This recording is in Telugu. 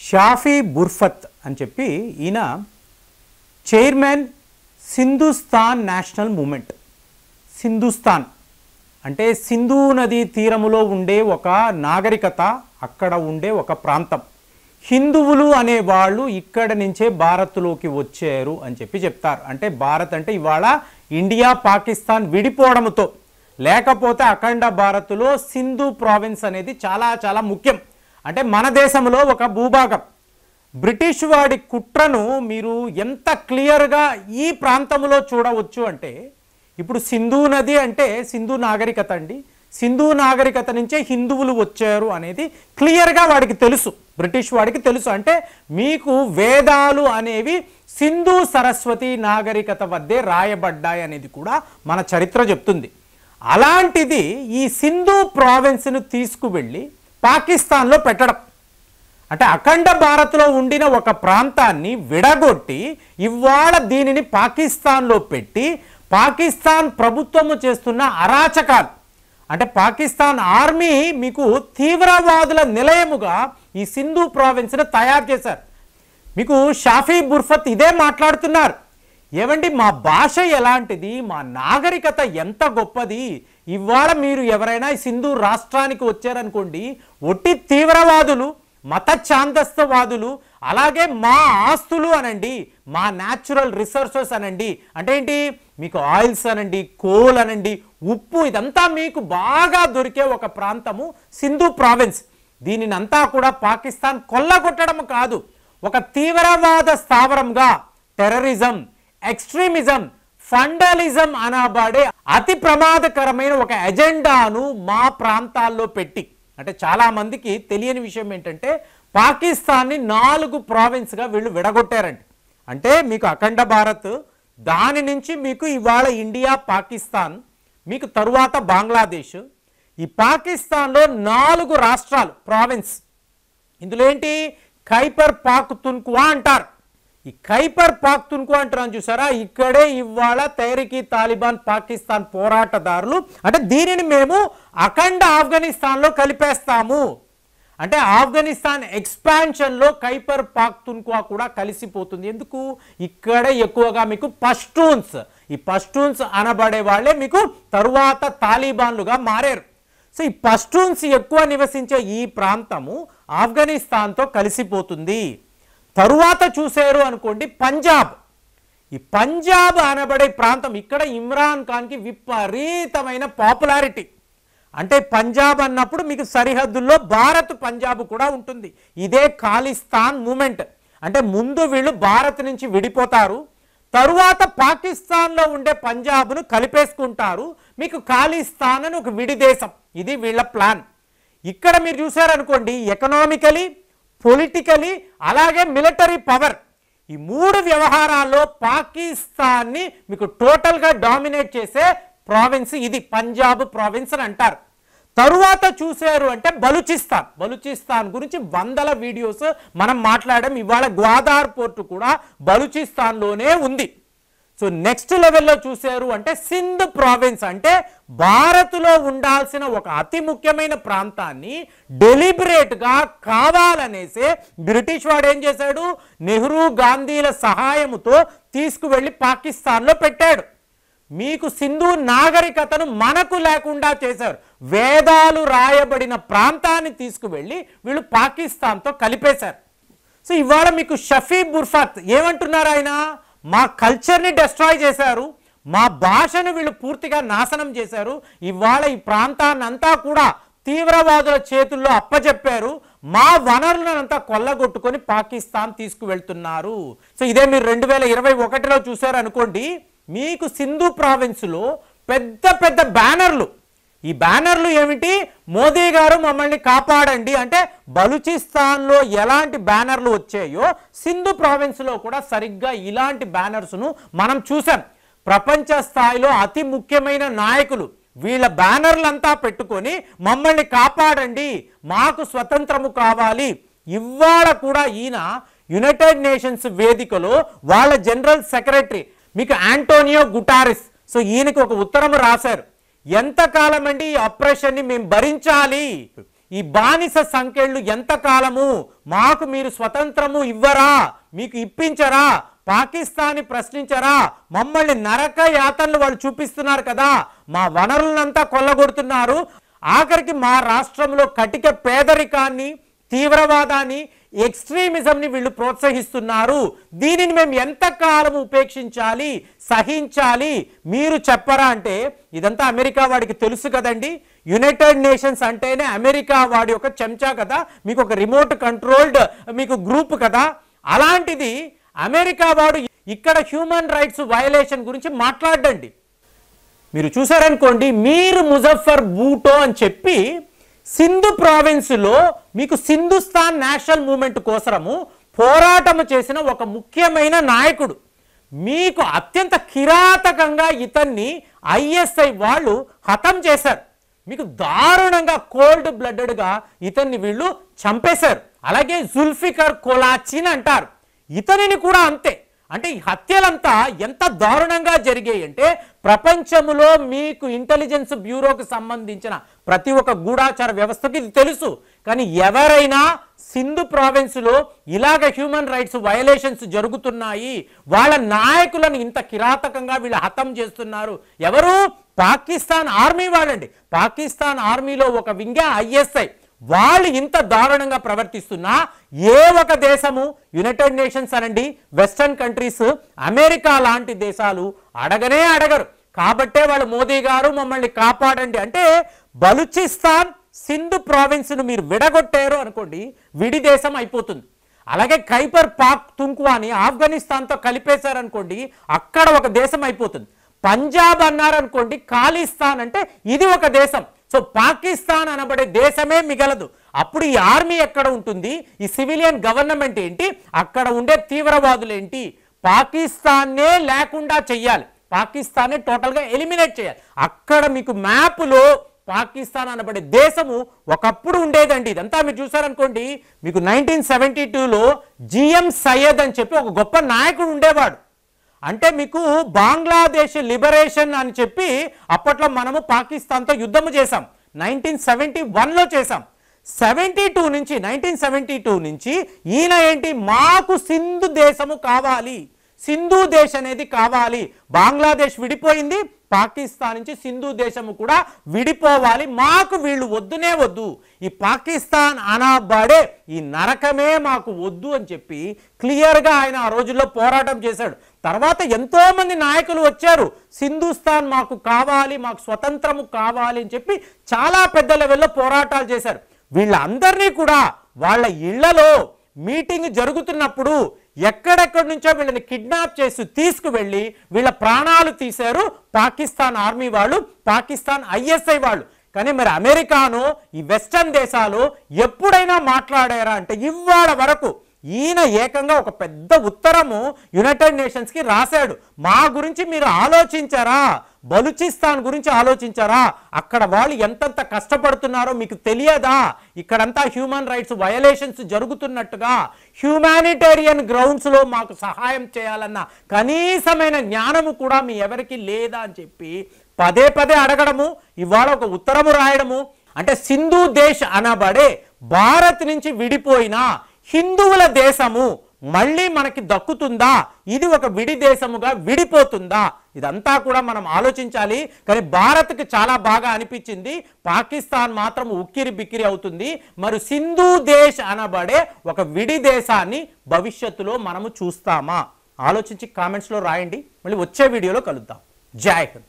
షాఫీ బుర్ఫత్ అని చెప్పి ఈయన చైర్మన్ సింధుస్థాన్ నేషనల్ మూమెంట్. సింధుస్థాన్ అంటే సింధు నదీ తీరములో ఉండే ఒక నాగరికత, అక్కడ ఉండే ఒక ప్రాంతం. హిందువులు అనేవాళ్ళు ఇక్కడ నుంచే భారత్లోకి వచ్చారు అని చెప్పి చెప్తారు. అంటే భారత్ అంటే ఇవాళ ఇండియా పాకిస్తాన్ విడిపోవడంతో, లేకపోతే అఖండ భారత్లో సింధు ప్రావిన్స్ అనేది చాలా చాలా ముఖ్యం. అంటే మన దేశంలో ఒక భూభాగం. బ్రిటిష్ వాడి కుట్రను మీరు ఎంత క్లియర్గా ఈ ప్రాంతంలో చూడవచ్చు అంటే, ఇప్పుడు సింధు నది అంటే సింధు నాగరికత అండి. సింధు నాగరికత నుంచే హిందువులు వచ్చారు అనేది క్లియర్గా వాడికి తెలుసు, బ్రిటిష్ వాడికి తెలుసు. అంటే మీకు వేదాలు అనేవి సింధు సరస్వతి నాగరికత వద్దే రాయబడ్డాయి అనేది కూడా మన చరిత్ర చెప్తుంది. అలాంటిది ఈ సింధు ప్రావిన్స్ను తీసుకువెళ్ళి పాకిస్తాన్లో పెట్టడం అంటే అఖండ భారత్లో ఉండిన ఒక ప్రాంతాన్ని విడగొట్టి ఇవాళ దీనిని పాకిస్తాన్లో పెట్టి పాకిస్తాన్ ప్రభుత్వము చేస్తున్న అరాచకాలు, అంటే పాకిస్తాన్ ఆర్మీ మీకు తీవ్రవాదుల నిలయముగా ఈ సింధు ప్రావిన్స్ను తయారు చేశారు. మీకు షాఫీ బుర్ఫత్ ఇదే మాట్లాడుతున్నారు. ఏమండి, మా భాష ఎలాంటిది, మా నాగరికత ఎంత గొప్పది, ఇవాళ మీరు ఎవరైనా ఈ సింధు రాష్ట్రానికి వచ్చారనుకోండి, ఒట్టి తీవ్రవాదులు, మత ఛాందస్తవాదులు, అలాగే మా ఆస్తులు అనండి, మా న్యాచురల్ రిసోర్సెస్ అనండి, అంటే ఏంటి మీకు ఆయిల్స్ అనండి, కోల్ అనండి, ఉప్పు, ఇదంతా మీకు బాగా దొరికే ఒక ప్రాంతము సింధు ప్రావిన్స్. దీనినంతా కూడా పాకిస్తాన్ కొల్లగొట్టడం కాదు, ఒక తీవ్రవాద స్థావరంగా టెర్రరిజం, ఎక్స్ట్రీమిజం, ఫండలిజం అనబడే అతి ప్రమాదకరమైన ఒక ఎజెండాను మా ప్రాంతాల్లో పెట్టి, అంటే చాలామందికి తెలియని విషయం ఏంటంటే పాకిస్తాన్ని 4 ప్రావిన్స్గా వీళ్ళు విడగొట్టారండి. అంటే మీకు అఖండ భారత్, దాని నుంచి మీకు ఇవాళ ఇండియా, పాకిస్తాన్, మీకు తరువాత బంగ్లాదేశ్, ఈ పాకిస్తాన్లో 4 రాష్ట్రాలు ప్రావిన్స్. ఇందులో ఏంటి ఖైబర్ పాఖ్తున్ఖ్వా అంటారు. ఈ ఖైబర్ పాఖ్తున్ఖ్వా అంటారని చూసారా, ఇక్కడే ఇవాళ తెహ్రీక్ తాలిబాన్ పాకిస్తాన్ పోరాటదారులు, అంటే దీనిని మేము అఖండ ఆఫ్ఘనిస్తాన్లో కలిపేస్తాము, అంటే ఆఫ్ఘనిస్తాన్ ఎక్స్పాన్షన్లో ఖైబర్ పాఖ్తున్ఖ్వా కూడా కలిసిపోతుంది. ఎందుకు, ఇక్కడే ఎక్కువగా మీకు పష్తూన్స్, ఈ పష్తూన్స్ అనబడే వాళ్ళే మీకు తరువాత తాలిబాన్లుగా మారారు. సో ఈ పష్తూన్స్ ఎక్కువ నివసించే ఈ ప్రాంతము ఆఫ్ఘనిస్తాన్తో కలిసిపోతుంది. తరువాత చూసారు అనుకోండి పంజాబ్, ఈ పంజాబ్ అనబడే ప్రాంతం, ఇక్కడ ఇమ్రాన్ ఖాన్కి విపరీతమైన పాపులారిటీ. అంటే పంజాబ్ అన్నప్పుడు మీకు సరిహద్దుల్లో భారత్ పంజాబ్ కూడా ఉంటుంది. ఇదే ఖాలిస్తాన్ మూమెంట్. అంటే ముందు వీళ్ళు భారత్ నుంచి విడిపోతారు, తరువాత పాకిస్తాన్లో ఉండే పంజాబ్ను కలిపేసుకుంటారు, మీకు ఖాలిస్తాన్ అని ఒక విడి దేశం. ఇది వీళ్ళ ప్లాన్. ఇక్కడ మీరు చూసారనుకోండి, ఎకనామికలీ, పొలిటికలీ, అలాగే మిలిటరీ పవర్, ఈ 3 వ్యవహారాల్లో పాకిస్తాన్ని మీకు టోటల్గా డామినేట్ చేసే ప్రావిన్స్ ఇది పంజాబ్ ప్రావిన్స్ అని అంటారు. తరువాత చూశారు అంటే బలూచిస్తాన్. బలూచిస్తాన్ గురించి వందల వీడియోస్ మనం మాట్లాడాం. ఇవాళ గ్వాదార్ పోర్టు కూడా బలూచిస్తాన్లోనే ఉంది. సో నెక్స్ట్ లెవెల్లో చూశారు అంటే సింధ్ ప్రావిన్స్, అంటే భారత్లో ఉండాల్సిన ఒక అతి ముఖ్యమైన ప్రాంతాన్ని డెలిబరేట్గా కావాలనేసే బ్రిటిష్ వాడు ఏం చేశాడు, నెహ్రూ గాంధీల సహాయముతో తీసుకువెళ్ళి పాకిస్తాన్లో పెట్టాడు. మీకు సింధు నాగరికతను మనకు లేకుండా చేశారు. వేదాలు రాయబడిన ప్రాంతాన్ని తీసుకువెళ్ళి వీళ్ళు పాకిస్తాన్తో కలిపేశారు. సో ఇవాళ మీకు షఫీ బుర్ఫత్ ఏమంటున్నారు, ఆయన మా కల్చర్ని డిస్ట్రాయ్ చేశారు, మా భాషను వీళ్ళు పూర్తిగా నాశనం చేశారు, ఇవాళ ఈ ప్రాంతాన్ని అంతా కూడా తీవ్రవాదుల చేతుల్లో అప్పచెప్పారు, మా వనరులనంతా కొల్లగొట్టుకొని పాకిస్తాన్ తీసుకువెళ్తున్నారు. సో ఇదే మీరు 2021లో చూశారు అనుకోండి, మీకు సింధు ప్రావిన్స్లో పెద్ద పెద్ద బ్యానర్లు. ఈ బ్యానర్లు ఏమిటి, మోదీ గారు మమ్మల్ని కాపాడండి అంటే. బలూచిస్తాన్లో ఎలాంటి బ్యానర్లు వచ్చాయో సింధు ప్రావిన్స్లో కూడా సరిగ్గా ఇలాంటి బ్యానర్స్ను మనం చూసాం. ప్రపంచ స్థాయిలో అతి ముఖ్యమైన నాయకులు వీళ్ళ బ్యానర్లంతా పెట్టుకొని మమ్మల్ని కాపాడండి, మాకు స్వతంత్రము కావాలి. ఇవాళ కూడా ఈయన యునైటెడ్ నేషన్స్ వేదికలో వాళ్ళ జనరల్ సెక్రటరీ మీకు ఆంటోనియో గుటారెస్, సో ఈయనకి ఒక ఉత్తరం రాశారు. ఎంతకాలం అండి ఈ ఆపరేషన్ని మేము భరించాలి, ఈ బానిస సంఖ్యలు ఎంతకాలము, మాకు మీరు స్వతంత్రము ఇవ్వరా, మీకు ఇప్పించరా, పాకిస్తాన్ని ప్రశ్నించరా, మమ్మల్ని నరక యాతనలు వాళ్ళు చూపిస్తున్నారు కదా, మా వనరులంతా కొల్లగొడుతున్నారు, ఆఖరికి మా రాష్ట్రంలో కటిక పేదరికాన్ని, తీవ్రవాదాన్ని, ఎక్స్ట్రీమిజంని వీళ్ళు ప్రోత్సహిస్తున్నారు, దీనిని మేము ఎంతకాలం ఉపేక్షించాలి, సహించాలి, మీరు చెప్పరా అంటే ఇదంతా అమెరికా వాడికి తెలుసు కదండి. యునైటెడ్ నేషన్స్ అంటేనే అమెరికా వాడి ఒక చెంచా కదా, మీకు ఒక రిమోట్ కంట్రోల్డ్ మీకు గ్రూప్ కదా. అలాంటిది అమెరికా వాడు ఇక్కడ హ్యూమన్ రైట్స్ వయలేషన్ గురించి మాట్లాడండి. మీరు చూసారనుకోండి, మీర్ ముజఫర్ బూటో అని చెప్పి సింధు ప్రావిన్స్లో మీకు సింధుస్థాన్ నేషనల్ మూవ్మెంట్ కోసము పోరాటం చేసిన ఒక ముఖ్యమైన నాయకుడు. మీకు అత్యంత కిరాతకంగా ఇతన్ని ఐఎస్ఐ వాళ్ళు హతం చేశారు. మీకు దారుణంగా కోల్డ్ బ్లడెడ్గా ఇతన్ని వీళ్ళు చంపేశారు. అలాగే జుల్ఫికర్ కొలాచిన్ అంటారు, ఇతనిని కూడా అంతే. అంటే ఈ హత్యలంతా ఎంత దారుణంగా జరిగాయి అంటే ప్రపంచంలో మీకు ఇంటెలిజెన్స్ బ్యూరోకి సంబంధించిన ప్రతి ఒక్క గూఢాచార వ్యవస్థకి ఇది తెలుసు. కానీ ఎవరైనా సింధు ప్రావిన్స్లో ఇలాగ హ్యూమన్ రైట్స్ వయలేషన్స్ జరుగుతున్నాయి, వాళ్ళ నాయకులను ఇంత కిరాతకంగా వీళ్ళు హతం చేస్తున్నారు, ఎవరు? పాకిస్తాన్ ఆర్మీ వాళ్ళండి. పాకిస్తాన్ ఆర్మీలో ఒక వింగే ఐఎస్ఐ, వాళ్ళు ఇంత దారుణంగా ప్రవర్తిస్తున్నా ఏ ఒక దేశము, యునైటెడ్ నేషన్స్ అనండి, వెస్టర్న్ కంట్రీస్, అమెరికా లాంటి దేశాలు అడగనే అడగరు. కాబట్టే వాళ్ళు మోదీ గారు మమ్మల్ని కాపాడండి అంటే, బలూచిస్తాన్ సింధు ప్రావిన్స్ను మీరు విడగొట్టారు అనుకోండి, విడి దేశం అయిపోతుంది. అలాగే ఖైబర్ పఖ్తూన్ఖ్వాని ఆఫ్ఘనిస్తాన్తో కలిపేశారనుకోండి, అక్కడ ఒక దేశం అయిపోతుంది. పంజాబ్ అన్నారనుకోండి, ఖాళిస్తాన్ అంటే ఇది ఒక దేశం. సో పాకిస్తాన్ అనబడే దేశమే మిగలదు. అప్పుడు ఈ ఆర్మీ ఎక్కడ ఉంటుంది, ఈ సివిలియన్ గవర్నమెంట్ ఏంటి, అక్కడ ఉండే తీవ్రవాదులు ఏంటి? పాకిస్తాన్నే లేకుండా చెయ్యాలి, పాకిస్తాన్నే టోటల్గా ఎలిమినేట్ చేయాలి. అక్కడ మీకు మ్యాప్లో పాకిస్తాన్ అనబడే దేశము ఒకప్పుడు ఉండేదండి. ఇదంతా మీరు చూసారనుకోండి, మీకు 1972లో జిఎం సయ్యద్ అని చెప్పి ఒక గొప్ప నాయకుడు ఉండేవాడు. అంటే మీకు బంగ్లాదేశ్ లిబరేషన్ అని చెప్పి అప్పట్లో మనము పాకిస్తాన్తో యుద్ధము చేసాం, 1971లో చేసాం. 1972 నుంచి ఈయన ఏంటి, మాకు సింధు దేశము కావాలి, సింధు దేశ్ అనేది కావాలి, బంగ్లాదేశ్ విడిపోయింది, పాకిస్తాన్ నుంచి సింధు దేశము కూడా విడిపోవాలి, మాకు వీళ్ళు వద్దునే వద్దు, ఈ పాకిస్తాన్ అనబడే ఈ నరకమే మాకు వద్దు అని చెప్పి క్లియర్గా ఆయన ఆ రోజుల్లో పోరాటం చేశాడు. తర్వాత ఎంతో మంది నాయకులు వచ్చారు, సింధుస్థాన్ మాకు కావాలి, మాకు స్వతంత్రము కావాలి అని చెప్పి చాలా పెద్ద లెవెల్లో పోరాటాలు చేశారు. వీళ్ళందరినీ కూడా వాళ్ళ ఇళ్లలో మీటింగ్ జరుగుతున్నప్పుడు ఎక్కడెక్కడి నుంచో వీళ్ళని కిడ్నాప్ చేసి తీసుకువెళ్ళి వీళ్ళ ప్రాణాలు తీశారు పాకిస్తాన్ ఆర్మీ వాళ్ళు, పాకిస్తాన్ ఐఎస్ఐ వాళ్ళు. కానీ మరి అమెరికాను, ఈ వెస్టర్న్ దేశాలు ఎప్పుడైనా మాట్లాడారా అంటే ఇవాళ వరకు. ఈయన ఏకంగా ఒక పెద్ద ఉత్తరము యునైటెడ్ నేషన్స్కి రాశాడు, మా గురించి మీరు ఆలోచించారా, బలూచిస్తాన్ గురించి ఆలోచించారా, అక్కడ వాళ్ళు ఎంతెంత కష్టపడుతున్నారో మీకు తెలియదా, ఇక్కడంతా హ్యూమన్ రైట్స్ వయలేషన్స్ జరుగుతున్నట్టుగా, హ్యూమానిటేరియన్ గ్రౌండ్స్లో మాకు సహాయం చేయాలన్న కనీసమైన జ్ఞానము కూడా మీ ఎవరికి లేదా అని చెప్పి పదే పదే అడగడము, ఇవాళ ఒక ఉత్తరము రాయడము. అంటే సింధు దేశ్ అనబడే భారత్ నుంచి విడిపోయిన హిందువుల దేశము మళ్ళీ మనకి దక్కుతుందా, ఇది ఒక విడి దేశముగా విడిపోతుందా, ఇదంతా కూడా మనం ఆలోచించాలి. కానీ భారత్కి చాలా బాగా అనిపించింది, పాకిస్తాన్ మాత్రం ఉక్కిరి బిక్కిరి అవుతుంది. మరి సింధు దేశ్ అనబడే ఒక విడి దేశాన్ని భవిష్యత్తులో మనము చూస్తామా? ఆలోచించి కామెంట్స్లో రాయండి. మళ్ళీ వచ్చే వీడియోలో కలుద్దాం. జై హింద్.